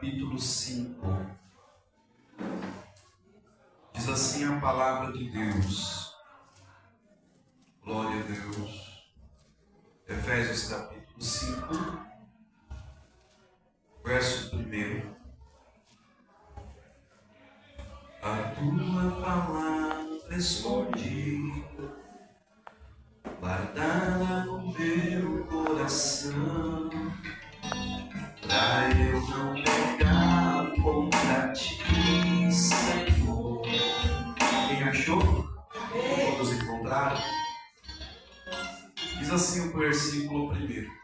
capítulo 5. Diz assim a palavra de Deus. Glória a Deus. Efésios capítulo 5, verso 1. A tua palavra escondi, guardada no meu coração, pra eu não pecar contra ti, Senhor. Quem achou? Todos encontraram? Diz assim o versículo 1.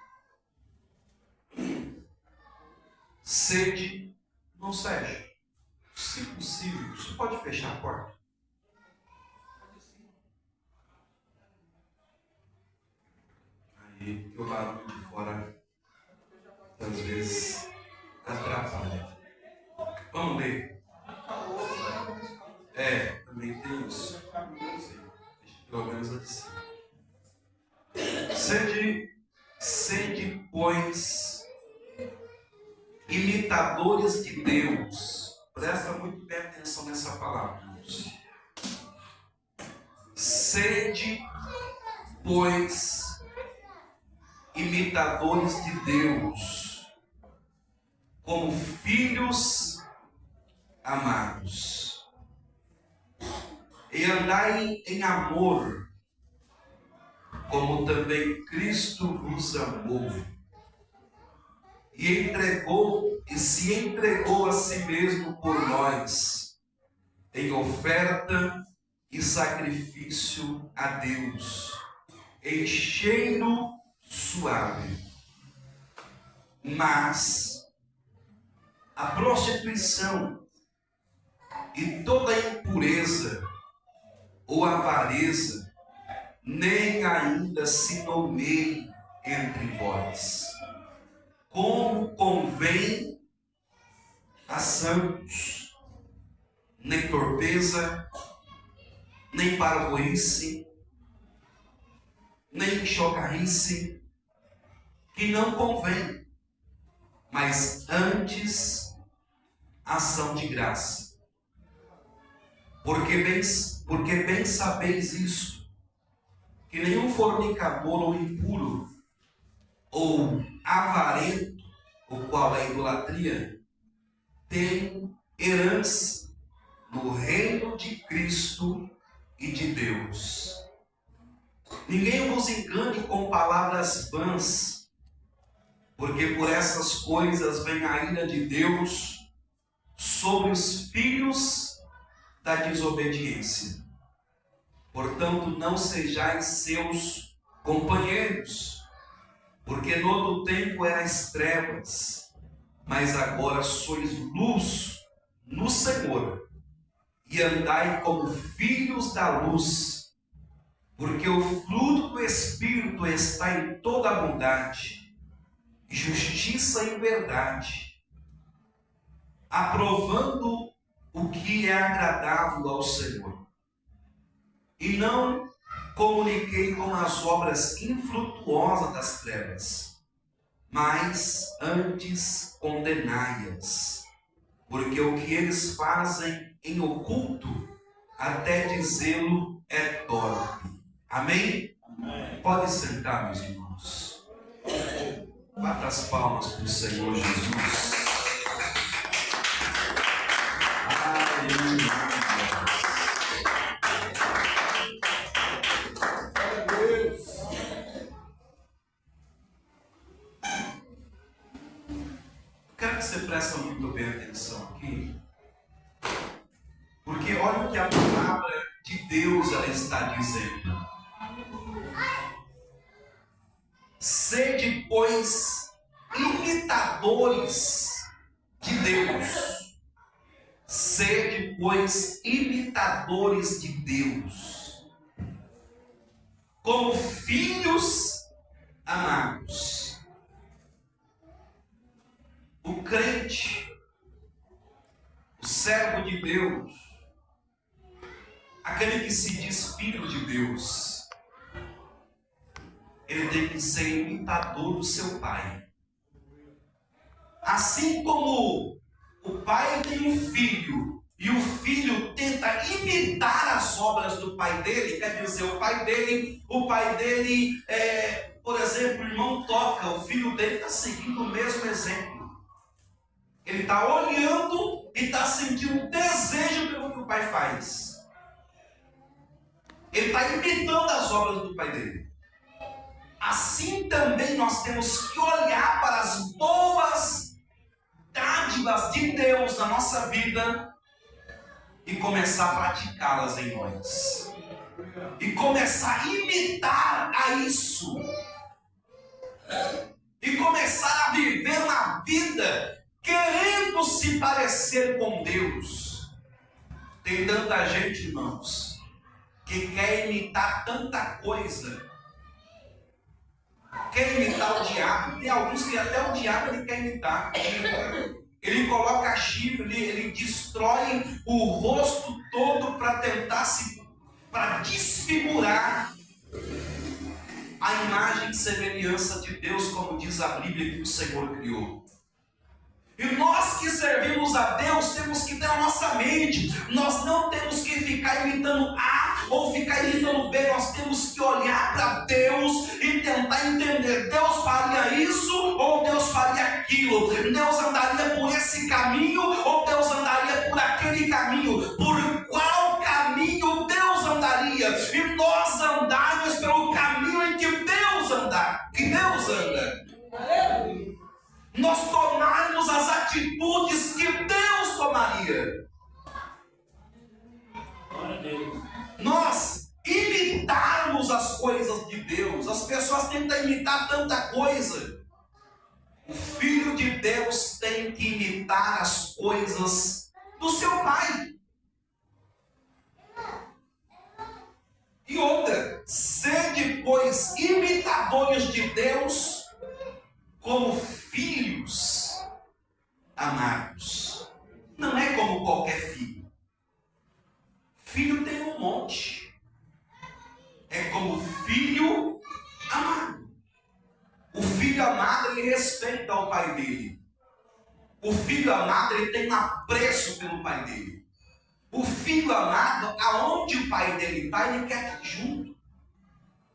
Sede, não seja. Se possível, você pode fechar a porta? Aí, o barulho de fora, às vezes, atrapalha. Vamos ler. Também tem isso. Pelo menos a de cima. Sede, pois, imitadores de Deus. Presta muito bem atenção nessa palavra. Sede, pois, imitadores de Deus, como filhos amados, e andai em amor, como também Cristo vos amou, e se entregou a si mesmo por nós, em oferta e sacrifício a Deus, em cheiro suave. Mas a prostituição e toda impureza ou avareza nem ainda se nomeie entre vós, como convém a santos, nem torpeza, nem parvoíce, nem chocarrice, que não convém, mas antes ação de graça. Porque bem sabeis isto, que nenhum fornicador ou impuro, ou avarento, o qual é idolatria, tem herança no reino de Cristo e de Deus. Ninguém vos engane com palavras vãs, porque por essas coisas vem a ira de Deus sobre os filhos da desobediência. Portanto, não sejais seus companheiros, porque no outro tempo erais trevas, mas agora sois luz no Senhor, e andai como filhos da luz, porque o fruto do Espírito está em toda bondade, justiça e verdade, aprovando o que é agradável ao Senhor. E não comuniquei com as obras infrutuosas das trevas, mas antes condenai-as, porque o que eles fazem em oculto, até dizê-lo é torpe. Amém? Amém. Pode sentar, meus irmãos. Bata as palmas para o Senhor Jesus. Aleluia. Quero que você preste muito bem atenção aqui, porque olha o que a palavra de Deus ela está dizendo. Sede, pois, imitadores de Deus. Sede, pois, imitadores de Deus, como filhos amados. O crente, o servo de Deus, aquele que se diz filho de Deus, ele tem que ser imitador do seu pai. Assim como o pai tem um filho e o filho tenta imitar as obras do pai dele, quer dizer, o pai dele, por exemplo, o irmão toca, o filho dele está seguindo o mesmo exemplo. Ele está olhando e está sentindo desejo pelo que o pai faz. Ele está imitando as obras do pai dele. Assim também nós temos que olhar para as boas dádivas de Deus na nossa vida e começar a praticá-las em nós. E começar a imitar a isso. E começar a viver uma vida querendo se parecer com Deus. Tem tanta gente, irmãos, que quer imitar tanta coisa. Quer imitar o diabo. Tem alguns que até o diabo ele quer imitar. Ele coloca chifre, ele destrói o rosto todo para tentar para desfigurar a imagem e semelhança de Deus, como diz a Bíblia que o Senhor criou. E nós que servimos a Deus temos que ter a nossa mente. Nós não temos que ficar imitando A ou ficar imitando B. Nós temos que olhar para Deus e tentar entender. Deus faria isso ou Deus faria aquilo? Deus andaria por esse caminho ou Deus andaria por aquele caminho? Por qual caminho Deus andaria? E nós andarmos pelo caminho em que Deus anda. Nós tomarmos as atitudes que Deus tomaria. Nós imitarmos as coisas de Deus. As pessoas tentam imitar tanta coisa. O Filho de Deus tem que imitar as coisas do seu Pai. E outra, sede, pois, imitadores de Deus, como filhos amados. Não é como qualquer filho. Filho tem um monte. É como filho amado. O filho amado, ele respeita o pai dele. O filho amado, ele tem um apreço pelo pai dele. O filho amado, aonde o pai dele está, ele quer estar junto.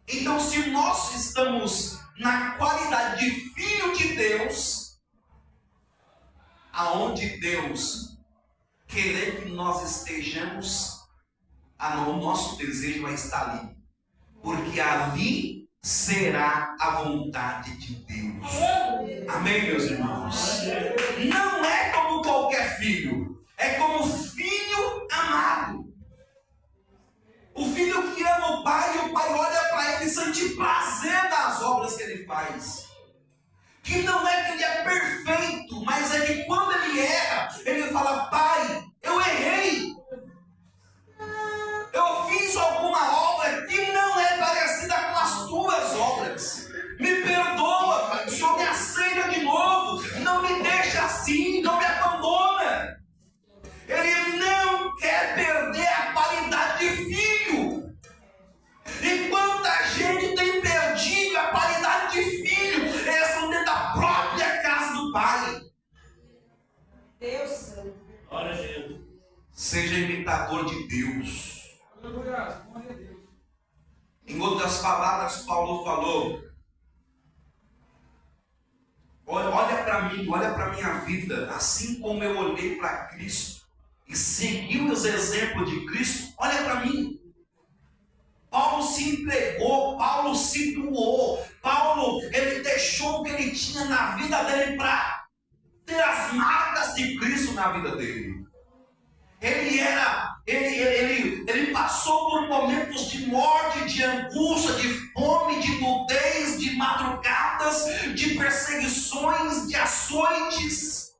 Então, se nós estamos na qualidade de filho de Deus, aonde Deus querer que nós estejamos, o nosso desejo vai estar ali, porque ali será a vontade de Deus. Amém, meus irmãos? Não é como qualquer filho, é como filho amado. O filho que ama o pai, e o pai olha para ele e sente prazer nas obras que ele faz. Que não é que ele é perfeito, mas é que quando ele erra, ele fala: pai, eu errei. Eu fiz alguma obra que não é parecida com as tuas obras. Me perdoa, pai. O Senhor me aceita de novo. Não me deixa assim, não me abandona. Ele não quer perder a qualidade de filho. E quanta gente tem perdido a qualidade de filho, eles estão dentro da própria casa do pai. Deus santo. Seja imitador de Deus. Em outras palavras, Paulo falou: olha para mim, olha para a minha vida, assim como eu olhei para Cristo e segui os exemplos de Cristo, olha para mim. Paulo se entregou, Paulo se doou, Paulo, ele deixou o que ele tinha na vida dele para ter as marcas de Cristo na vida dele. Ele passou por momentos de morte, de angústia, de fome, de nudez, de madrugadas, de perseguições, de açoites,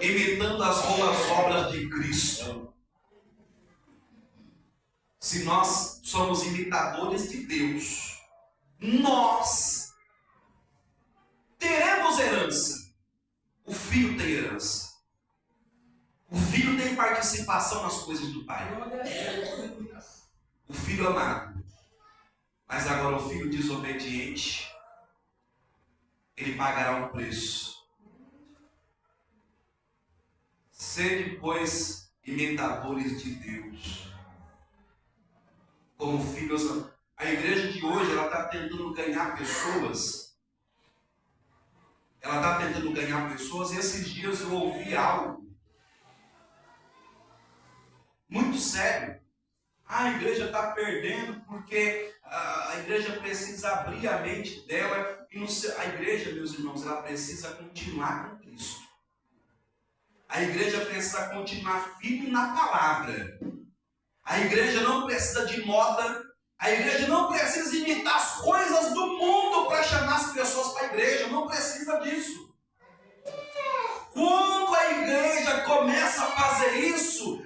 imitando as boas obras de Cristo. Se nós somos imitadores de Deus, nós teremos herança. O filho tem herança. O filho tem participação nas coisas do pai. O filho amado. Mas agora o filho desobediente, ele pagará um preço. Sede, pois, imitadores de Deus, como filhos. A igreja de hoje, ela está tentando ganhar pessoas. E esses dias eu ouvi algo muito sério. A igreja está perdendo porque a igreja precisa abrir a mente dela. E a igreja, meus irmãos, ela precisa continuar com Cristo. A igreja precisa continuar firme na palavra. A igreja não precisa de moda. A igreja não precisa imitar as coisas do mundo para chamar as pessoas para a igreja. Não precisa disso. Quando a igreja começa a fazer isso,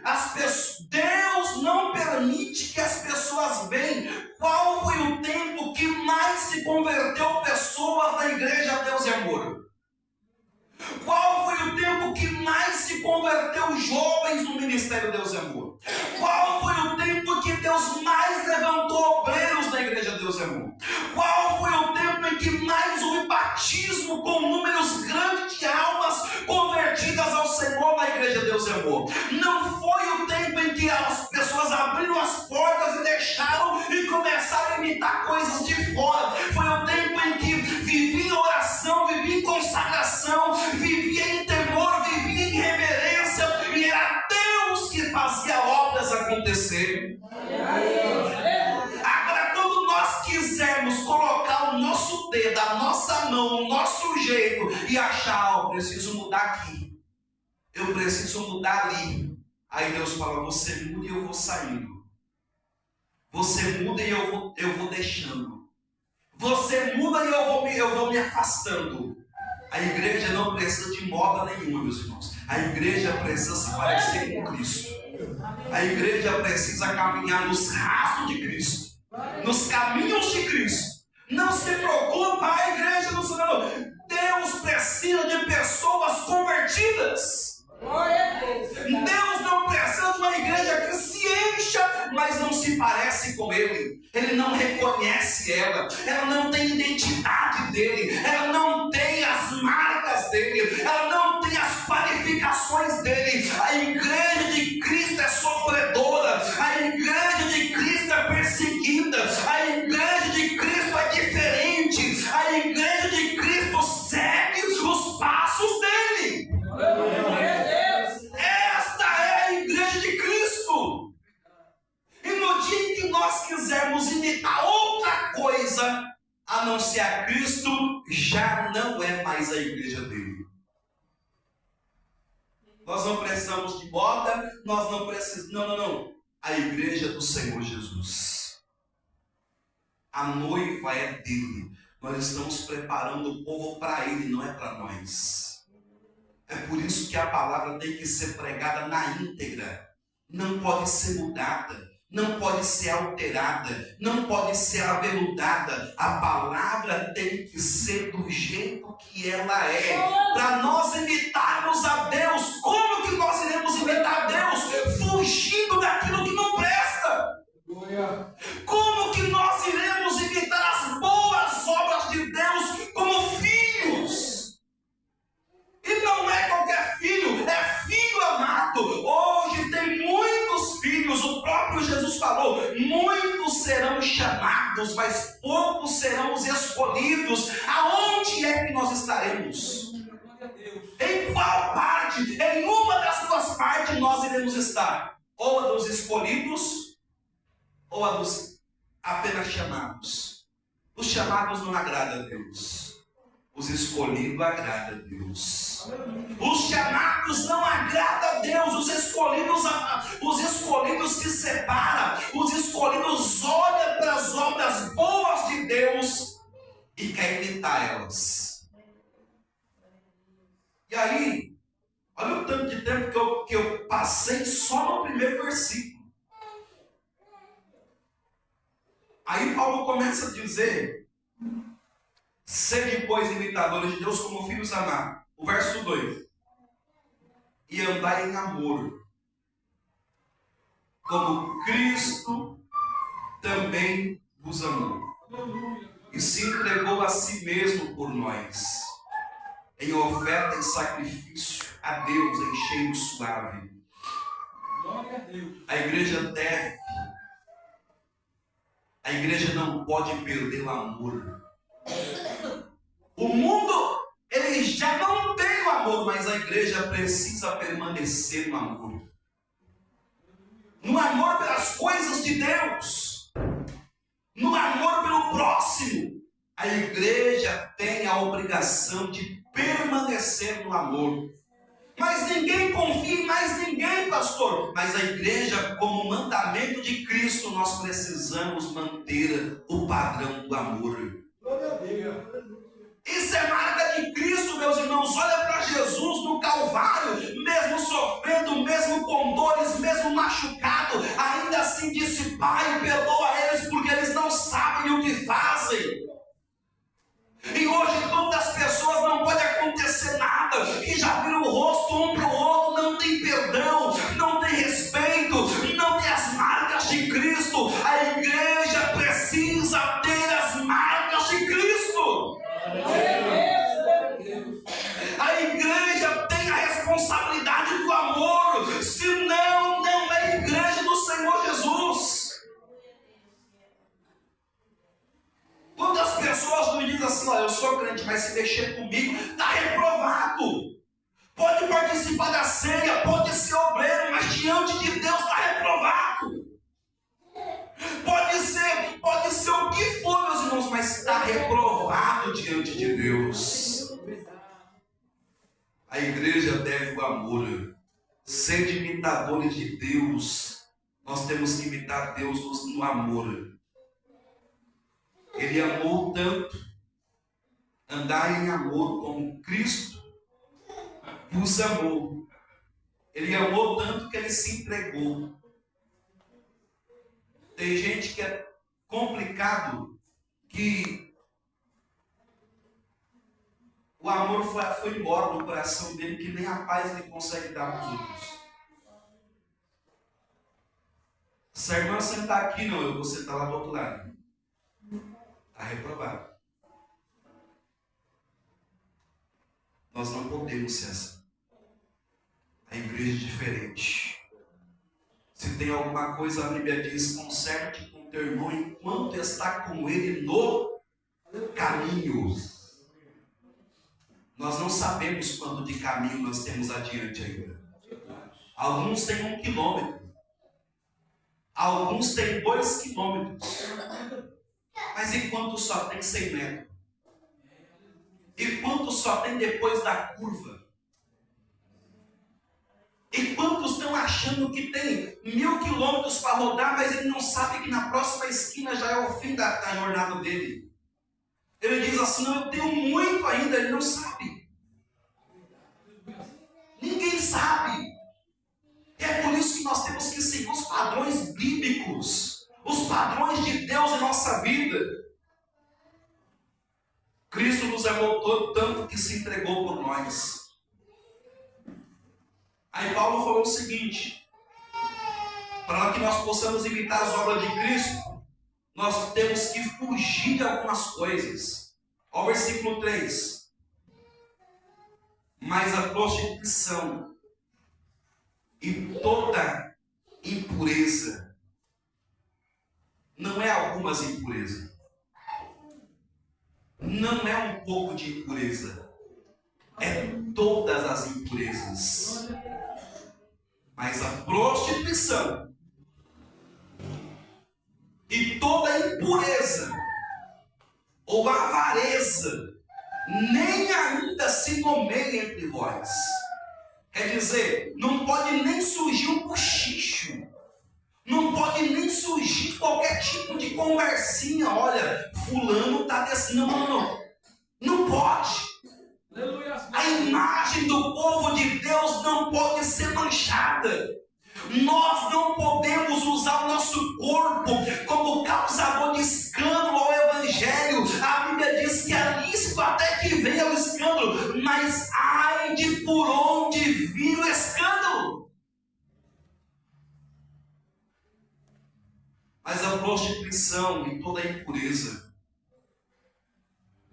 Deus não permite que as pessoas venham. Qual foi o tempo que mais se converteu pessoas na igreja Deus e Amor? Qual foi o tempo que mais se converteu jovens no ministério Deus e Amor? Qual foi o tempo que Deus mais levantou obreiros na igreja Deus e Amor? Qual foi o tempo em que mais houve batismo com números grandes de almas convertidas ao Senhor na igreja Deus e Amor? Não foi o tempo em que as pessoas abriram as portas e deixaram e começaram a imitar coisas de fora. Foi o tempo em que vivia em oração, vivia em consagração, vivia em temor, vivia em reverência, e era Deus que fazia obras acontecerem. Agora, quando nós quisermos colocar o nosso dedo, a nossa mão, o nosso jeito e achar, eu preciso mudar aqui, eu preciso mudar ali, aí Deus fala, você muda e eu vou saindo, você muda e eu vou deixando, você muda e eu vou me afastando. A igreja não precisa de moda nenhuma, meus irmãos. A igreja precisa se parecer com Cristo. A igreja precisa caminhar nos rastros de Cristo, nos caminhos de Cristo. Não se preocupa, a igreja não se preocupa. Deus precisa de pessoas convertidas. Deus não precisa de uma igreja que se encha, mas não se parece com Ele. Ele não reconhece ela não tem identidade dele, ela não tem as marcas dele, ela não tem as qualificações dele. A igreja de Cristo é sofredora, a igreja de Cristo é perseguida, a igreja de Cristo é diferente, a igreja de Cristo segue os passos dele. Esta é a igreja de Cristo. E no dia em que nós quisermos imitar outra coisa a não ser a Cristo, já não é mais a igreja dele. Nós não precisamos de moda, nós não precisamos... Não. A igreja do Senhor Jesus. A noiva é dele. Nós estamos preparando o povo para ele, não é para nós. É por isso que a palavra tem que ser pregada na íntegra. Não pode ser mudada, não pode ser alterada, não pode ser aveludada. A palavra tem que ser do jeito que ela é. Para nós imitarmos a Deus, como que nós iremos imitar a Deus? Fugindo daquilo que não presta. Como que nós iremos imitar as boas obras de Deus como filhos? E não é qualquer filho, é filho amado. Hoje tem muitos filhos, o próprio Jesus falou, muitos serão chamados, mas poucos serão os escolhidos. Aonde é que nós estaremos? Em qual parte? Em uma das duas partes nós iremos estar. Ou a dos escolhidos, ou a dos apenas chamados. Os chamados não agradam a Deus. Os escolhidos agradam a Deus. Os chamados não agradam a Deus. Os escolhidos se separam. Os escolhidos olham para as obras boas de Deus e querem imitar elas. E aí, olha o tanto de tempo que eu passei só no primeiro versículo. Aí Paulo começa a dizer: sede, pois, imitadores de Deus como filhos amados. O verso 2. E andai em amor, como Cristo também vos amou. E se entregou a si mesmo por nós, em oferta e sacrifício a Deus em cheiro suave. A igreja não pode perder o amor. O mundo, ele já não tem o amor, mas a igreja precisa permanecer no amor. No amor pelas coisas de Deus. No amor pelo próximo. A igreja tem a obrigação de permanecer no amor. Mas ninguém confia em mais ninguém, pastor. Mas a igreja, como mandamento de Cristo, nós precisamos manter o padrão do amor. Isso é marca de Cristo, meus irmãos. Olha para Jesus no Calvário, mesmo sofrendo, mesmo com dores, mesmo machucado, ainda assim disse: Pai, perdoa eles, porque eles não sabem o que fazem. E hoje quantas pessoas não pode acontecer nada, que já viram o rosto um para o outro, não tem perdão, não tem respeito, não tem as marcas de Cristo. A igreja precisa ter as marcas de Cristo. A igreja tem a responsabilidade do amor, senão não é a igreja do Senhor Jesus. Quantas pessoas me dizem assim: eu sou crente, mas se mexer comigo, está reprovado. Pode participar da ceia, pode ser obreiro, mas diante de Deus está reprovado. Pode ser o que for, meus irmãos, mas está reprovado diante de Deus. A igreja deve o amor. Ser imitadores de Deus, nós temos que imitar Deus no amor. Ele amou tanto, andar em amor como Cristo vos amou. Ele amou tanto que ele se entregou. Tem gente que é complicado, que o amor foi embora do coração dele, que nem a paz ele consegue dar para os outros. Se a irmã sentar aqui, não, eu vou sentar lá do outro lado. Está reprovado. Nós não podemos ser assim. A igreja é diferente. Se tem alguma coisa, a Bíblia diz: conserte com teu irmão enquanto está com ele no caminho. Nós não sabemos quanto de caminho nós temos adiante ainda. Alguns têm 1 quilômetro. Alguns têm 2 quilômetros. Mas e quanto só tem 100 metros? E quanto só tem depois da curva? E quantos estão achando que tem 1000 quilômetros para rodar, mas ele não sabe que na próxima esquina já é o fim da jornada dele? Ele diz assim: não, eu tenho muito ainda. Ele não sabe. Ninguém sabe. E é por isso que nós temos que seguir os padrões bíblicos, os padrões de Deus em nossa vida. Cristo nos amou tanto que se entregou por nós. Aí Paulo falou o seguinte: para que nós possamos imitar as obras de Cristo, nós temos que fugir de algumas coisas. Olha o versículo 3. Mas a prostituição e toda impureza, não é algumas impurezas, não é um pouco de impureza, é todas as impurezas. Mas a prostituição e toda impureza ou avareza nem ainda se nomeia entre vós. Quer dizer, não pode nem surgir um cochicho, não pode nem surgir qualquer tipo de conversinha. Olha, fulano está descendo. Não pode. A imagem do povo de Deus não pode ser manchada. Nós não podemos usar o nosso corpo como causador de escândalo ao Evangelho. A Bíblia diz que é lícito até que venha o escândalo, mas ai de por onde vir o escândalo. Mas a prostituição e toda a impureza,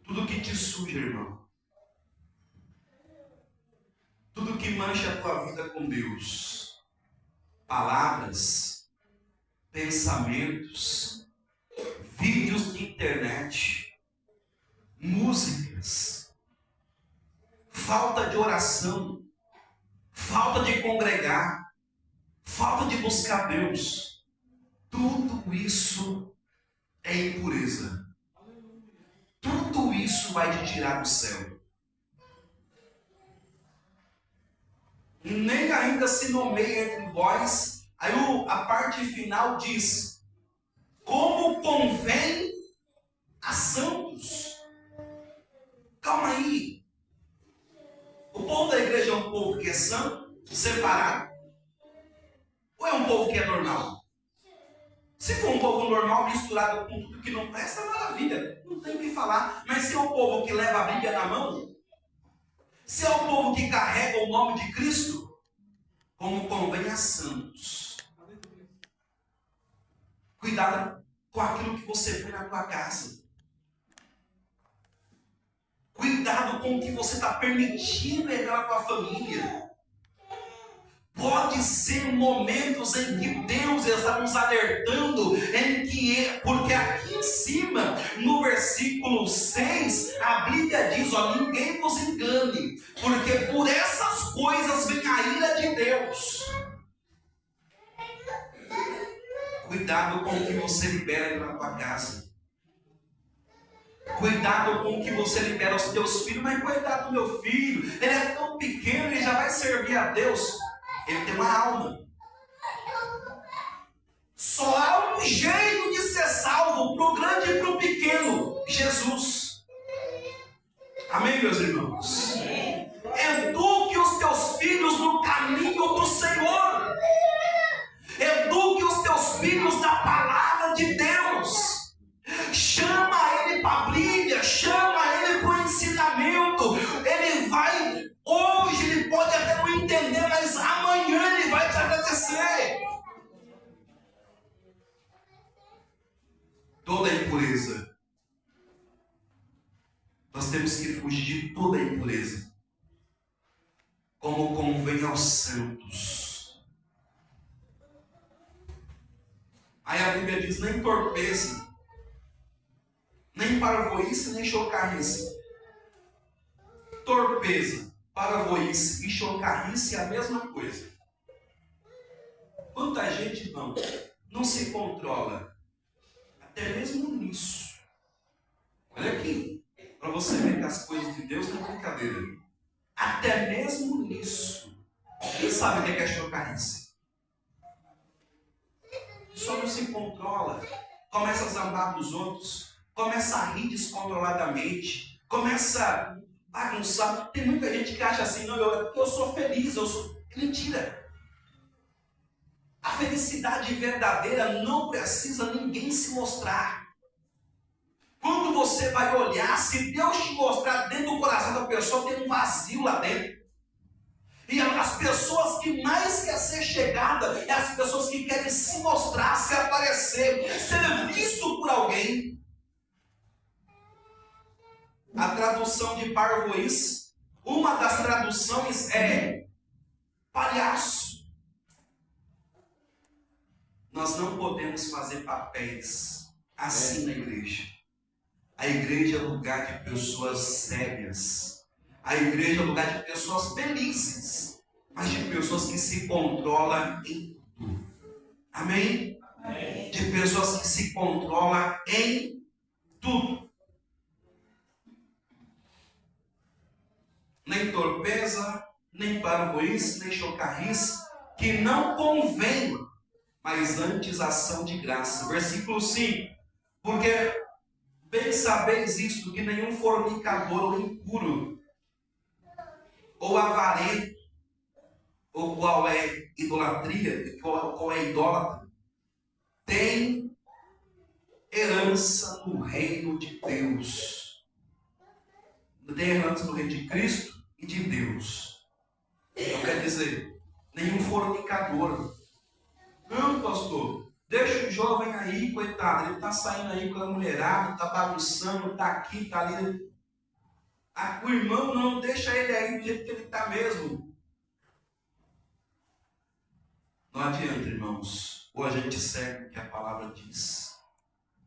tudo que te suja, irmão, tudo que mancha a tua vida com Deus. Palavras, pensamentos, vídeos de internet, músicas, falta de oração, falta de congregar, falta de buscar Deus. Tudo isso é impureza. Tudo isso vai te tirar do céu. Nem ainda se nomeia entre vós. Aí a parte final diz: como convém a santos. Calma aí. O povo da igreja é um povo que é santo, separado? Ou é um povo que é normal? Se for um povo normal misturado com tudo que não presta, maravilha, não tem o que falar. Mas se é um povo que leva a Bíblia na mão, se é um povo que carrega o nome de Cristo, como convém a santos. Cuidado com aquilo que você põe na tua casa. Cuidado com o que você está permitindo entrar na tua família. Pode ser momentos em que Deus está nos alertando, porque aqui em cima, no versículo 6, a Bíblia diz: ó, ninguém vos engane, porque por essas coisas vem a ira de Deus. Cuidado com o que você libera na tua casa. Cuidado com o que você libera aos teus filhos. Mas coitado do meu filho, ele é tão pequeno, ele já vai servir a Deus. Ele tem uma alma. Só há um jeito de ser salvo, para o grande e para o pequeno: Jesus. Amém, meus irmãos? Eduque os teus filhos no caminho do Senhor. Eduque os teus filhos na palavra de Deus. Chama ele para a Bíblia, chama ele para o ensinamento. Ele vai, hoje ele pode até não entender, mas amanhã ele vai te agradecer. Toda impureza, nós temos que fugir de toda impureza, como convém aos santos. Aí a Bíblia diz: nem torpeza, nem parvoíce, nem chocarrice. Torpeza, parvoíce e chocarrice é a mesma coisa. Quanta gente não se controla, até mesmo nisso. Olha aqui, para você ver que as coisas de Deus não é brincadeira. Até mesmo nisso. Quem sabe o que é chocarrice? Só não se controla, começa a zambar dos outros, começa a rir descontroladamente, começa a bagunçar. Tem muita gente que acha assim: não, eu sou feliz, Mentira. A felicidade verdadeira não precisa ninguém se mostrar. Quando você vai olhar, se Deus te mostrar dentro do coração da pessoa, tem um vazio lá dentro. E as pessoas que mais querem ser chegadas é as pessoas que querem se mostrar, se aparecer, ser visto por alguém. A tradução de parvoíce, uma das traduções é palhaço. Nós não podemos fazer papéis assim na igreja. A igreja é lugar de pessoas sérias. A igreja é lugar de pessoas felizes, mas de pessoas que se controlam em tudo. Amém? Amém? De pessoas que se controlam em tudo. Nem torpeza, nem parvoíce, nem chocarrice, que não convém, mas antes ação de graça. Versículo 5. Porque bem sabeis isto, que nenhum fornicador ou impuro, ou avarento, ou qual é idolatria, qual é idólatra, tem herança no reino de Deus. Tem herança no reino de Cristo e de Deus. Então quer dizer, nenhum fornicador. Não, pastor, deixa o jovem aí, coitado, ele está saindo aí com a mulherada, está bagunçando, está aqui, está ali. O irmão não, deixa ele aí do jeito que ele está mesmo. Não adianta, irmãos. Ou a gente segue o que a palavra diz.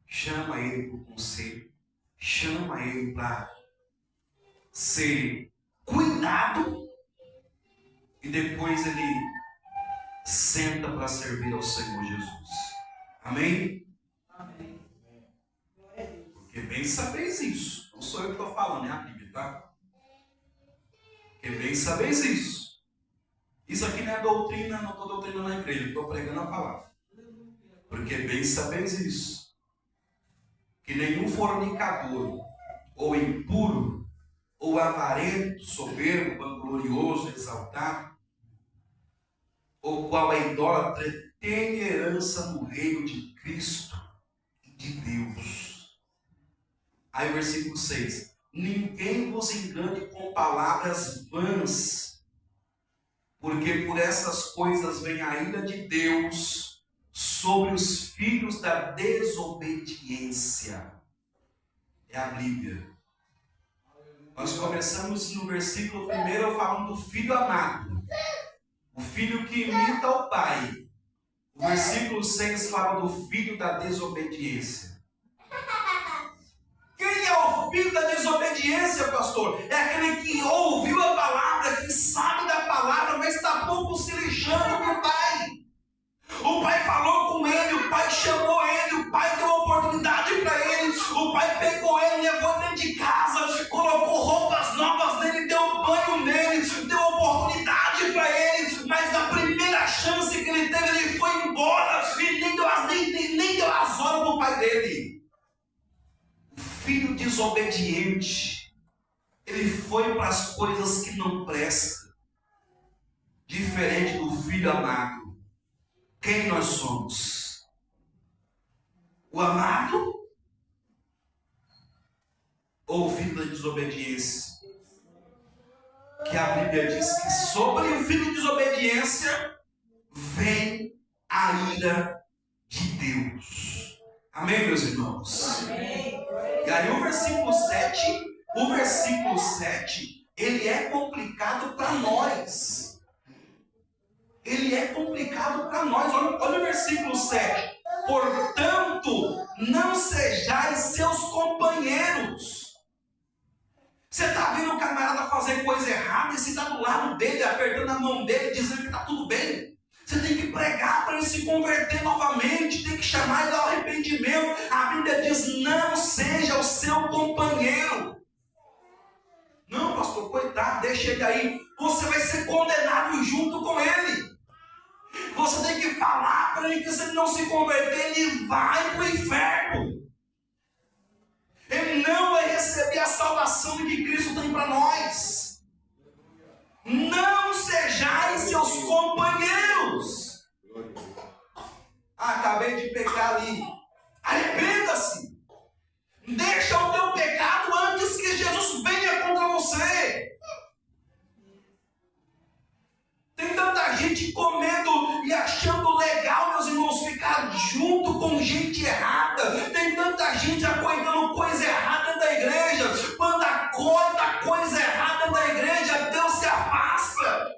Chama ele para o conselho. Chama ele para ser cuidado. E depois ele senta para servir ao Senhor Jesus. Amém? Amém. Porque bem sabeis isso. Não sou eu que estou falando, é a Bíblia, tá? Porque bem sabeis isso. Isso aqui não é doutrina, não estou doutrinando a igreja, estou pregando a palavra. Porque bem sabeis isso. Que nenhum fornicador, ou impuro, ou avarento, soberbo, vanglorioso, exaltado, ou qual é idólatra, tem herança no reino de Cristo e de Deus. Aí o versículo 6. Ninguém vos engane com palavras vãs, porque por essas coisas vem a ira de Deus sobre os filhos da desobediência. É a Bíblia. Nós começamos no versículo 1 falando do filho amado. O filho que imita o pai. O versículo 6 fala do filho da desobediência. Quem é o filho da desobediência, pastor? É aquele que ouviu a palavra, que sabe da palavra, mas está pouco se lixando para o pai. O pai falou com ele, o pai chamou ele, o pai deu oportunidade para ele, o pai pegou ele, levou dentro de casa, colocou roupas novas nele, deu banho nele, deu oportunidade para ele, mas na primeira chance que ele teve, ele foi embora e nem deu as horas para o pai dele. O filho desobediente, ele foi para as coisas que não prestam, diferente do filho amado. Quem nós somos? O amado ou o filho da desobediência? Que a Bíblia diz que sobre o filho de desobediência vem a ira de Deus. Amém, meus irmãos? Amém. E aí o versículo 7, ele é complicado para nós. Ele é complicado para nós. Olha o versículo 7. Portanto, não sejais seus companheiros. Você está vendo o camarada fazer coisa errada e você está do lado dele, apertando a mão dele, dizendo que está tudo bem. Você tem que pregar para ele se converter novamente, tem que chamar ele ao arrependimento. A Bíblia diz, não seja o seu companheiro. Não, pastor, coitado, deixa ele aí. Você vai ser condenado junto com ele. Você tem que falar para ele que se ele não se converter, ele vai para o inferno. Ele não vai receber a salvação que Cristo tem para nós. Não sejais seus companheiros. Acabei de pecar ali. Arrependa-se. Deixa o teu pecado antes que Jesus venha contra você. Tem tanta gente comendo e achando legal, meus irmãos, ficar junto com gente errada. Tem tanta gente acoitando coisa errada da igreja. Quando acoita coisa errada da igreja, Deus se afasta.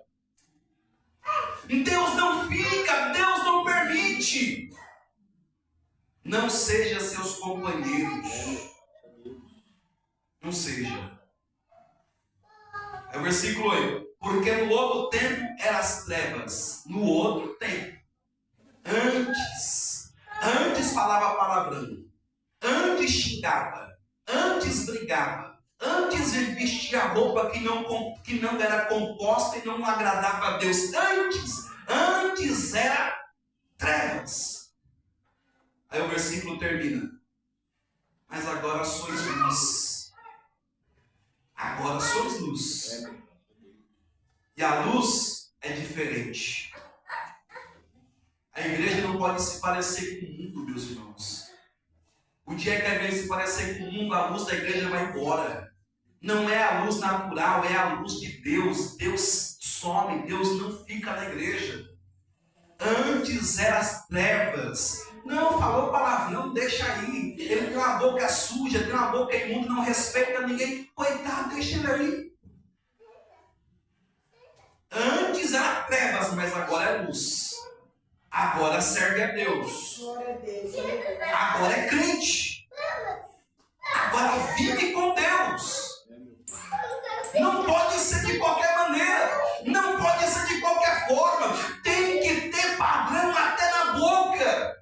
Deus não fica, Deus não permite. Não seja seus companheiros. Não seja. É o versículo 8. Porque no outro tempo eram as trevas. No outro tempo. Antes falava palavrão. Antes xingava. Antes brigava. Antes vestia roupa que não era composta e não agradava a Deus. Antes era trevas. Aí o versículo termina. Mas agora sois luz. Agora sois luz. E a luz é diferente. A igreja não pode se parecer com o mundo, meus irmãos. O dia que a igreja se parecer com o mundo, a luz da igreja vai embora. Não é a luz natural, é a luz de Deus. Deus some, Deus não fica na igreja. Antes eram as trevas. Não, falou palavrão, deixa aí. Ele tem uma boca suja, tem uma boca imunda, não respeita ninguém. Coitado, deixa ele aí. Antes era trevas, mas agora é luz. agora serve a Deus. Agora é crente. Agora vive com Deus. Não pode ser de qualquer maneira. Não pode ser de qualquer forma. Tem que ter padrão até na boca.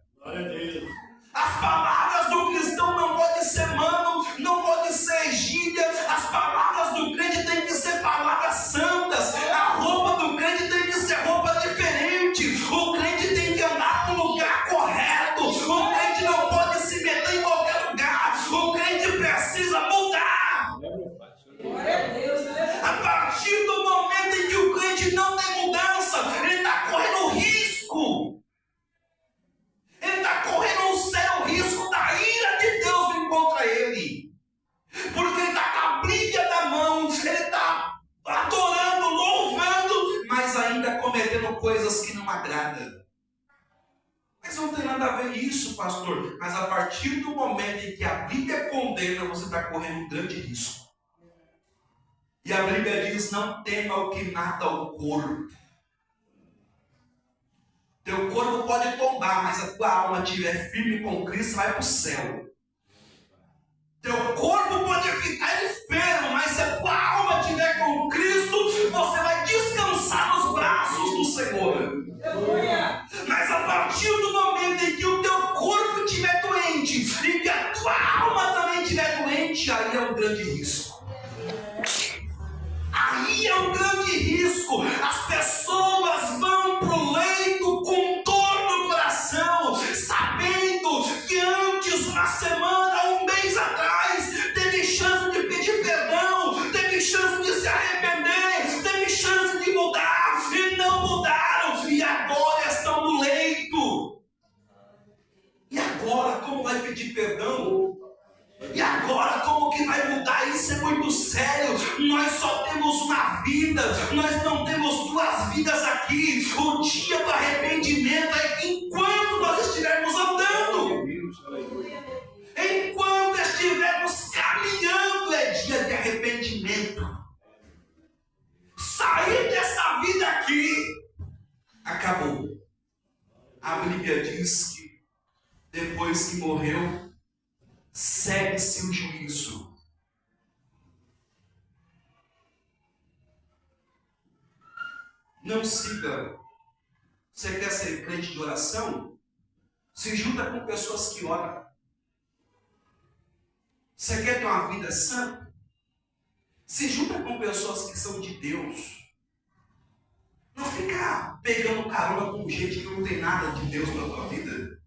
As palavras do cristão não podem ser mano, não podem ser gíria. As palavras do crente têm que ser palavras santas. A roupa do crente tem que ser roupa diferente. O crente tem que andar no lugar correto. O crente não pode se meter em qualquer lugar. O crente precisa mudar. A partir do momento em que o crente não tem mudança, ele está correndo risco. Ele está correndo um sério risco da ira de Deus vir contra ele. Porque ele está com a Bíblia na mão, ele está adorando, louvando, mas ainda cometendo coisas que não agradam. Mas não tem nada a ver isso, pastor. Mas a partir do momento em que a Bíblia condena, você está correndo um grande risco. E a Bíblia diz: não tema o que mata o corpo. Teu corpo pode tombar, mas a tua alma estiver firme com Cristo, vai para o céu. Teu corpo pode ficar enfermo, mas se a tua alma estiver com Cristo, você vai descansar nos braços do Senhor. Mas a partir do momento em que o teu corpo estiver doente, e que a tua alma também estiver doente, aí é um grande risco. Aí é um grande risco. As pessoas vão para o leito com dor no coração, sabendo que antes, uma semana, um mês atrás, teve chance de pedir perdão, teve chance de se arrepender, teve chance de mudar, e não mudaram, e agora estão no leito. E agora, como vai pedir perdão? E agora, como que vai mudar? Isso é muito sério. Nós só temos uma vida, nós não temos duas vidas aqui. O dia do arrependimento é enquanto nós estivermos andando, enquanto estivermos caminhando, é dia de arrependimento. Sair dessa vida aqui, acabou. A Bíblia diz que depois que morreu, segue-se o juízo. Não siga. Você quer ser crente de oração? Se junta com pessoas que oram. Você quer ter uma vida santa? Se junta com pessoas que são de Deus. Não fica pegando carona com gente que não tem nada de Deus na tua vida.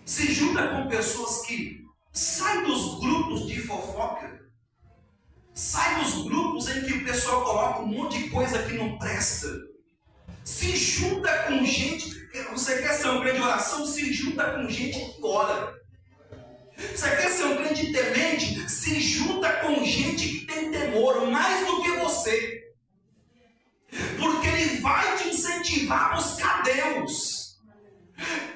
Se junta com pessoas que sai dos grupos de fofoca. Sai dos grupos em que o pessoal coloca um monte de coisa que não presta. Se junta com gente. Você quer ser um crente de oração? Se junta com gente que ora. Você quer ser um crente temente? Se junta com gente que tem temor mais do que você. Porque ele vai te incentivar a buscar Deus.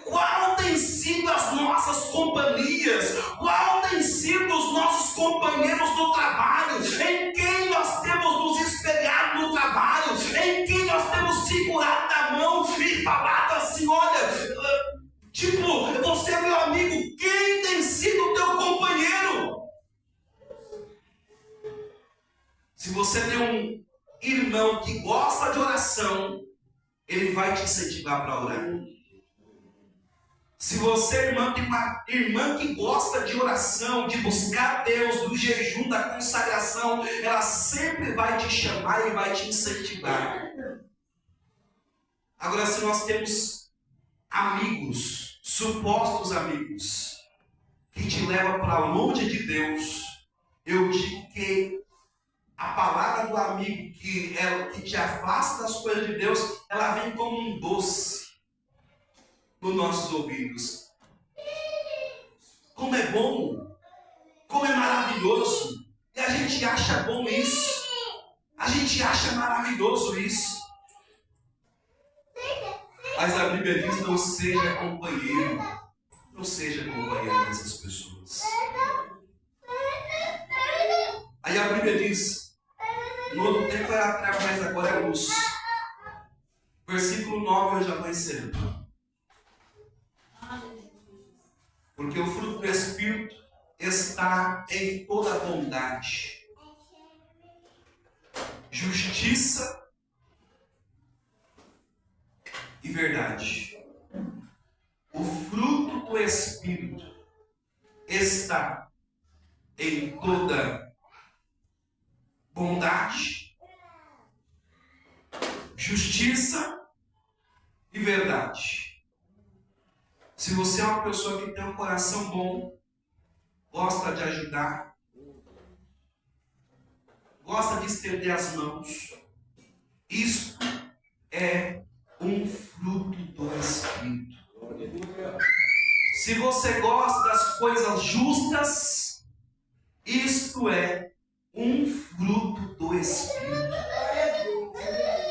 Qual tem sido as nossas companhias? Qual tem sido os nossos companheiros no trabalho? Em quem nós temos nos espelhado no trabalho? Em quem nós temos segurado na mão e falado assim: olha, tipo, você é meu amigo. Quem tem sido o teu companheiro? Se você tem um irmão que gosta de oração, ele vai te incentivar para orar. Se você, irmã, tem uma irmã que gosta de oração, de buscar Deus, do jejum, da consagração, ela sempre vai te chamar e vai te incentivar. Agora, se nós temos amigos, supostos amigos, que te levam para longe de Deus, eu digo que a palavra do amigo que te afasta das coisas de Deus, ela vem como um doce nos nossos ouvidos. Como é bom, como é maravilhoso, e a gente acha bom isso, a gente acha maravilhoso isso, mas a Bíblia diz: não seja companheiro, não seja companheiro dessas pessoas. Aí a Bíblia diz: no outro tempo era treva, mas agora é luz. Versículo 9, eu já vou encerrando. Porque o fruto do Espírito está em toda bondade, justiça e verdade. O fruto do Espírito está em toda bondade, justiça e verdade. Se você é uma pessoa que tem um coração bom, gosta de ajudar, gosta de estender as mãos, isso é um fruto do Espírito. Se você gosta das coisas justas, isto é um fruto do Espírito.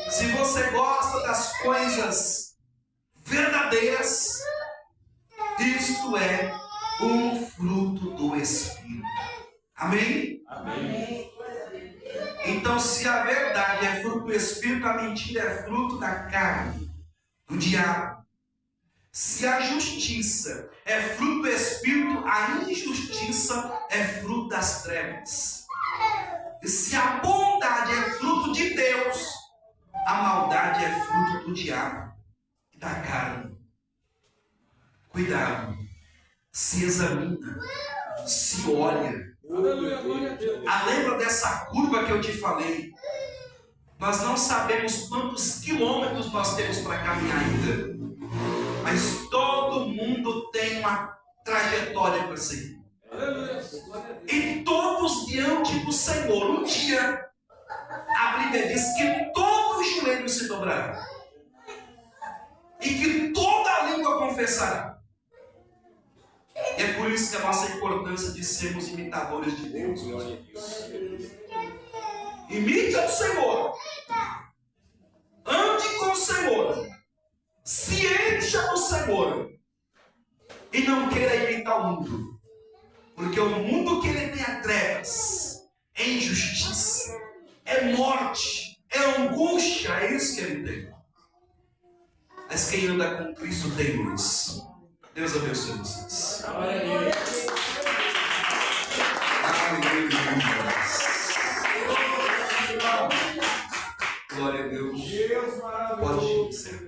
Se você gosta das coisas verdadeiras, isto é um fruto do Espírito. Amém? Amém. Então, se a verdade é fruto do Espírito, a mentira é fruto da carne, do diabo. Se a justiça é fruto do Espírito, a injustiça é fruto das trevas. E se a bondade é fruto de Deus, a maldade é fruto do diabo e da carne. Cuidado, se examina, se olha. Lembra dessa curva que eu te falei? Nós não sabemos quantos quilômetros nós temos para caminhar ainda. Mas todo mundo tem uma trajetória para seguir. E todos diante do Senhor. Um dia, a Bíblia diz que todo joelho se dobrará. E que toda língua confessará. E é por isso que a nossa importância de sermos imitadores de Deus. Imite o Senhor. Ande com o Senhor. Se encha do Senhor. E não queira imitar o mundo. Porque o mundo que ele tem é trevas, é injustiça, é morte, é angústia, é isso que ele tem. Mas quem anda com Cristo tem luz. Deus abençoe vocês. Aleluia. Glória a Deus. Pode ser.